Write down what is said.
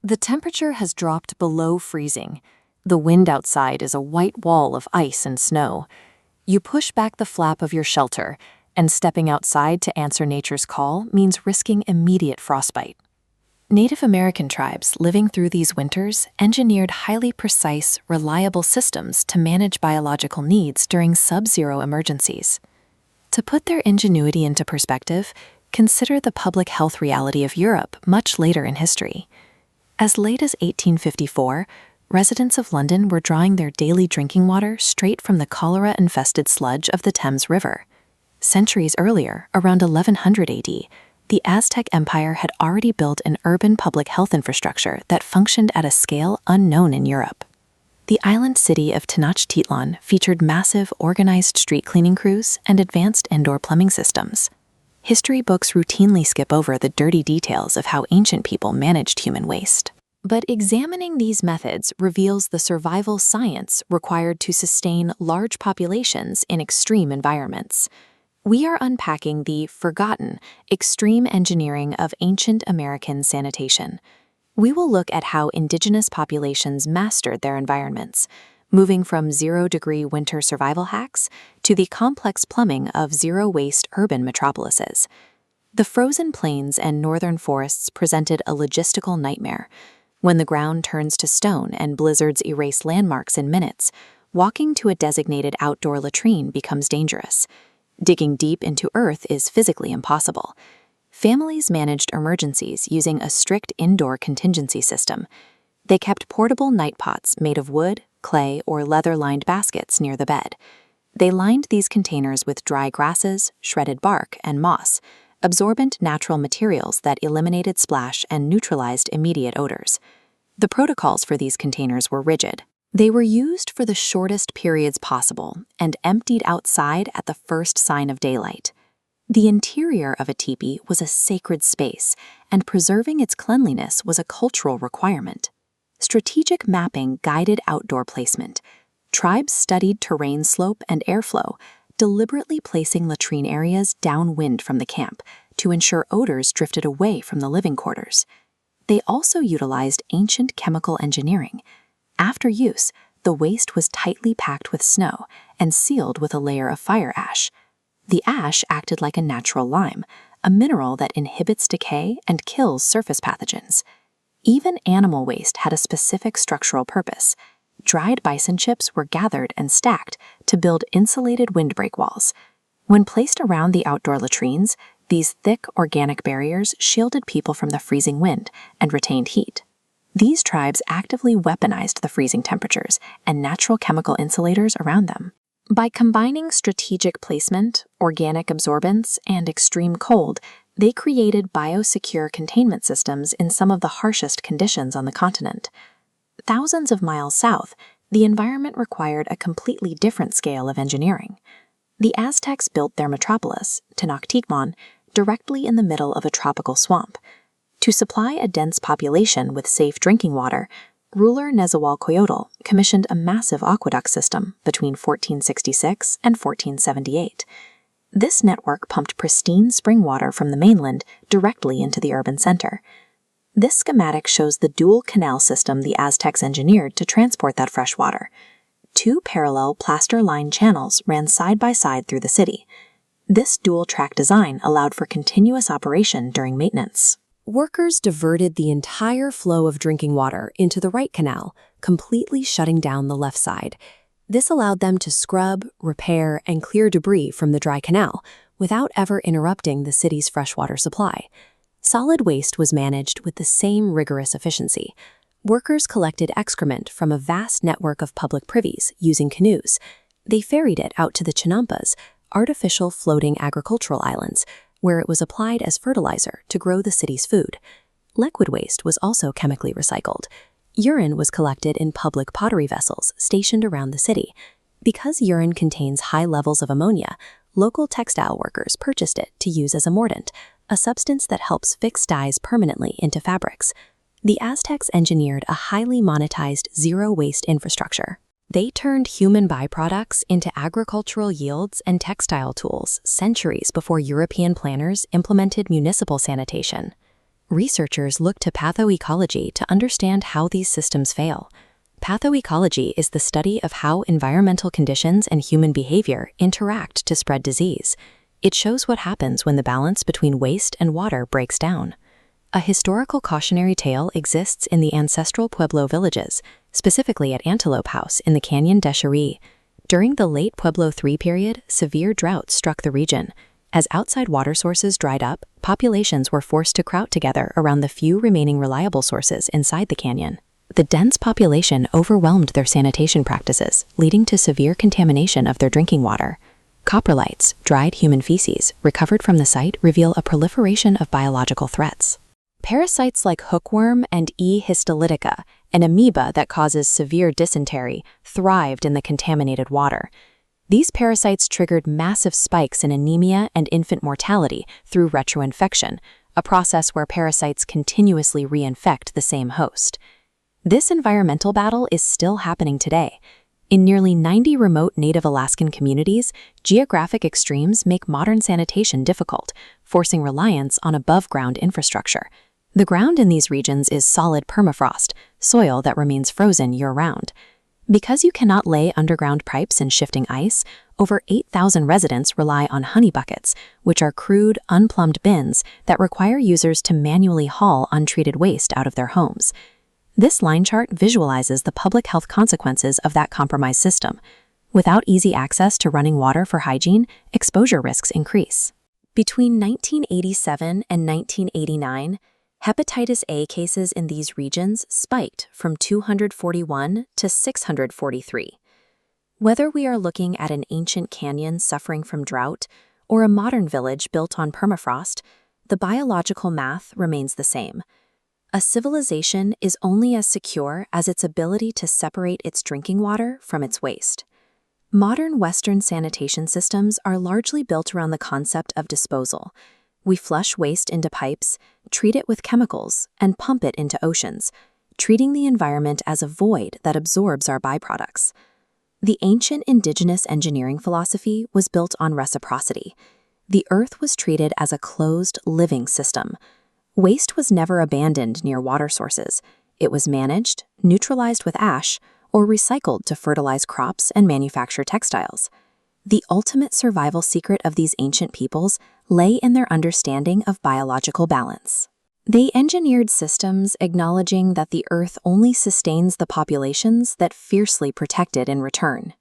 The temperature has dropped below freezing. The wind outside is a white wall of ice and snow. You push back the flap of your shelter, and stepping outside to answer nature's call means risking immediate frostbite. Native American tribes living through these winters engineered highly precise, reliable systems to manage biological needs during sub-zero emergencies. To put their ingenuity into perspective, consider the public health reality of Europe much later in history. As late as 1854, residents of London were drawing their daily drinking water straight from the cholera-infested sludge of the Thames River. Centuries earlier, around 1100 AD, the Aztec Empire had already built an urban public health infrastructure that functioned at a scale unknown in Europe. The island city of Tenochtitlan featured massive, organized street cleaning crews and advanced indoor plumbing systems. History books routinely skip over the dirty details of how ancient people managed human waste. But examining these methods reveals the survival science required to sustain large populations in extreme environments. We are unpacking the forgotten, extreme engineering of ancient American sanitation. We will look at how indigenous populations mastered their environments, moving from zero-degree winter survival hacks to the complex plumbing of zero-waste urban metropolises. The frozen plains and northern forests presented a logistical nightmare. When the ground turns to stone and blizzards erase landmarks in minutes, walking to a designated outdoor latrine becomes dangerous. Digging deep into earth is physically impossible. Families managed emergencies using a strict indoor contingency system. They kept portable night pots made of wood, clay, or leather-lined baskets near the bed. They lined these containers with dry grasses, shredded bark, and moss, absorbent natural materials that eliminated splash and neutralized immediate odors. The protocols for these containers were rigid. They were used for the shortest periods possible and emptied outside at the first sign of daylight. The interior of a teepee was a sacred space, and preserving its cleanliness was a cultural requirement. Strategic mapping guided outdoor placement. Tribes studied terrain slope and airflow, deliberately placing latrine areas downwind from the camp to ensure odors drifted away from the living quarters. They also utilized ancient chemical engineering. After use, the waste was tightly packed with snow and sealed with a layer of fire ash. The ash acted like a natural lime, a mineral that inhibits decay and kills surface pathogens. Even animal waste had a specific structural purpose. Dried bison chips were gathered and stacked to build insulated windbreak walls. When placed around the outdoor latrines, these thick organic barriers shielded people from the freezing wind and retained heat. These tribes actively weaponized the freezing temperatures and natural chemical insulators around them. By combining strategic placement, organic absorbance, and extreme cold, they created biosecure containment systems in some of the harshest conditions on the continent. Thousands of miles south, the environment required a completely different scale of engineering. The Aztecs built their metropolis, Tenochtitlan, directly in the middle of a tropical swamp. To supply a dense population with safe drinking water, ruler Nezahualcoyotl commissioned a massive aqueduct system between 1466 and 1478. This network pumped pristine spring water from the mainland directly into the urban center. This schematic shows the dual canal system the Aztecs engineered to transport that fresh water. Two parallel plaster-lined channels ran side by side through the city. This dual-track design allowed for continuous operation during maintenance. Workers diverted the entire flow of drinking water into the right canal, completely shutting down the left side. This allowed them to scrub, repair, and clear debris from the dry canal without ever interrupting the city's freshwater supply. Solid waste was managed with the same rigorous efficiency. Workers collected excrement from a vast network of public privies using canoes. They ferried it out to the Chinampas, artificial floating agricultural islands, where it was applied as fertilizer to grow the city's food. Liquid waste was also chemically recycled. Urine was collected in public pottery vessels stationed around the city. Because urine contains high levels of ammonia, local textile workers purchased it to use as a mordant, a substance that helps fix dyes permanently into fabrics. The Aztecs engineered a highly monetized zero-waste infrastructure. They turned human byproducts into agricultural yields and textile tools centuries before European planners implemented municipal sanitation. Researchers look to pathoecology to understand how these systems fail. Pathoecology is the study of how environmental conditions and human behavior interact to spread disease. It shows what happens when the balance between waste and water breaks down. A historical cautionary tale exists in the ancestral Pueblo villages, specifically at Antelope House in the Canyon de Cherie. During the late Pueblo III period, severe drought struck the region. As outside water sources dried up, populations were forced to crowd together around the few remaining reliable sources inside the canyon. The dense population overwhelmed their sanitation practices, leading to severe contamination of their drinking water. Coprolites, dried human feces, recovered from the site reveal a proliferation of biological threats. Parasites like hookworm and E. histolytica, an amoeba that causes severe dysentery, thrived in the contaminated water. These parasites triggered massive spikes in anemia and infant mortality through retroinfection, a process where parasites continuously reinfect the same host. This environmental battle is still happening today. In nearly 90 remote native Alaskan communities, geographic extremes make modern sanitation difficult, forcing reliance on above-ground infrastructure. The ground in these regions is solid permafrost, soil that remains frozen year-round. Because you cannot lay underground pipes in shifting ice, over 8,000 residents rely on honey buckets, which are crude, unplumbed bins that require users to manually haul untreated waste out of their homes. This line chart visualizes the public health consequences of that compromised system. Without easy access to running water for hygiene, exposure risks increase. Between 1987 and 1989, hepatitis A cases in these regions spiked from 241 to 643. Whether we are looking at an ancient canyon suffering from drought or a modern village built on permafrost, the biological math remains the same. A civilization is only as secure as its ability to separate its drinking water from its waste. Modern Western sanitation systems are largely built around the concept of disposal. We flush waste into pipes, treat it with chemicals, and pump it into oceans, treating the environment as a void that absorbs our byproducts. The ancient indigenous engineering philosophy was built on reciprocity. The earth was treated as a closed, living system. Waste was never abandoned near water sources. It was managed, neutralized with ash, or recycled to fertilize crops and manufacture textiles. The ultimate survival secret of these ancient peoples lay in their understanding of biological balance. They engineered systems acknowledging that the earth only sustains the populations that fiercely protect it in return.